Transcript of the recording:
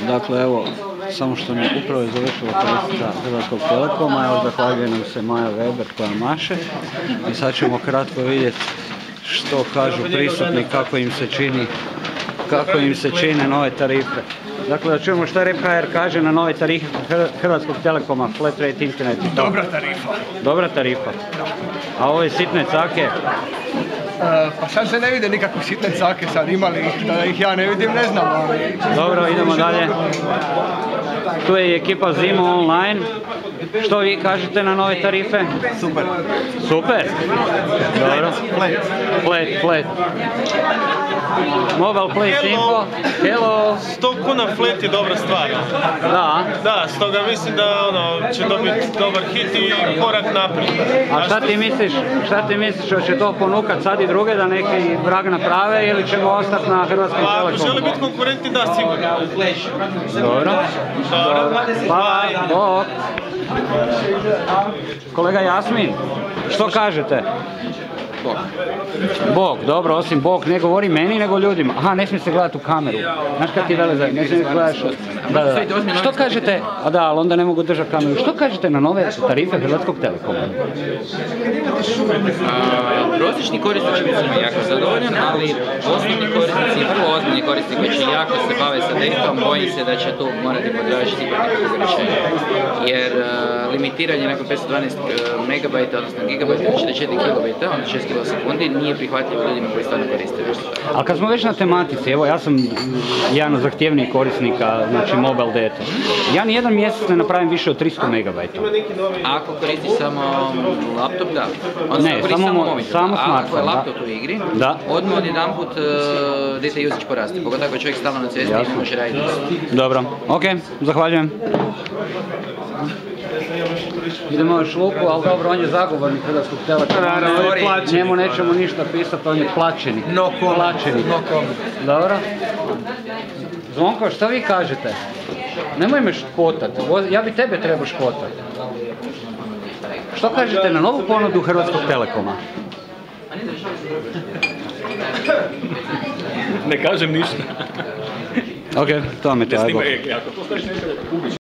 Dakle, evo, samo što mi upravo je završila korisnica Hrvatskog Telekoma, evo zahvaljuje nam se Maja Weber koja maše i sad ćemo kratko vidjeti što kažu prisutni, kako im se čine nove tarife. Dakle, da čujemo šta REP.hr kaže na nove tarife Hrvatskog Telekoma, flat rate internet i to. Dobra tarifa. Dobra tarifa. A ove sitne cake? Pa sad se ne vide nikakve sitne cake, sad imali ih, da ih ja ne vidim, ne znam, ali... Dobro, idemo dalje. Tu je i ekipa Zimo online. Što vi kažete na nove tarife? Super. Super? Dobro. Flat. Mobile Play Info. Hello. 100 kuna flat je dobra stvar. Da. Da, stoga mislim da će dobiti dobar hit i korak naprijed. A šta ti misliš, hoće to ponukat sad i druge da neki vrag naprave ili ćemo ostati na Hrvatskom Telekomu? Ako žele biti konkurenti, da, sigurno. Dobro. Hvala. Bok. Kolega Jasmin, što kažete? Bog, dobro, osim Bog ne govori meni nego ljudima. Aha, ne smije se gledati u kameru. Znaš kad ti vele za... ne smije gledaš... Da. Što kažete... A da, ali onda ne mogu držati kameru. Što kažete na nove tarife Hrvatskog Telekoma? Prosječni korisnik će biti jako zadovoljan, ali osnovni korisnici i vrlo ozbiljni korisnici koji će jako se bave sa datom, bojim se da će tu morati potražiti nekakvog rješenja. Jer limitiranje nakon 512 MB, odnosno GB, znači 4 KB, onda 6 kilosekundi, nije prihvatljivo ljudima koji stvarno koriste nešto tako. Ali kad smo već na tematici, evo ja sam jedan od zahtjevnijih korisnika, znači mobile data. Ja nijedan mjesec ne napravim više od 300 MB. Ako koristiš samo laptop, da. Ne, samo smartphone. Ako je laptop u igri, odmah odjedanput data usage poraste. Pogotovo ako čovjek stalno na cesti i može raditi. Dobro, ok, zahvaljujem. Idemo još Luku, ali dobro, on je zagovornik Hrvatskog Telekoma. Njemu nećemo ništa pisati, on je plaćeni. Plaćeni. Dobro. Zvonko, što vi kažete? Nemoj me škotati, ja bi tebe trebao škotati. Što kažete na novu ponudu Hrvatskog Telekoma? Ne kažem ništa. Ok, to vam je to.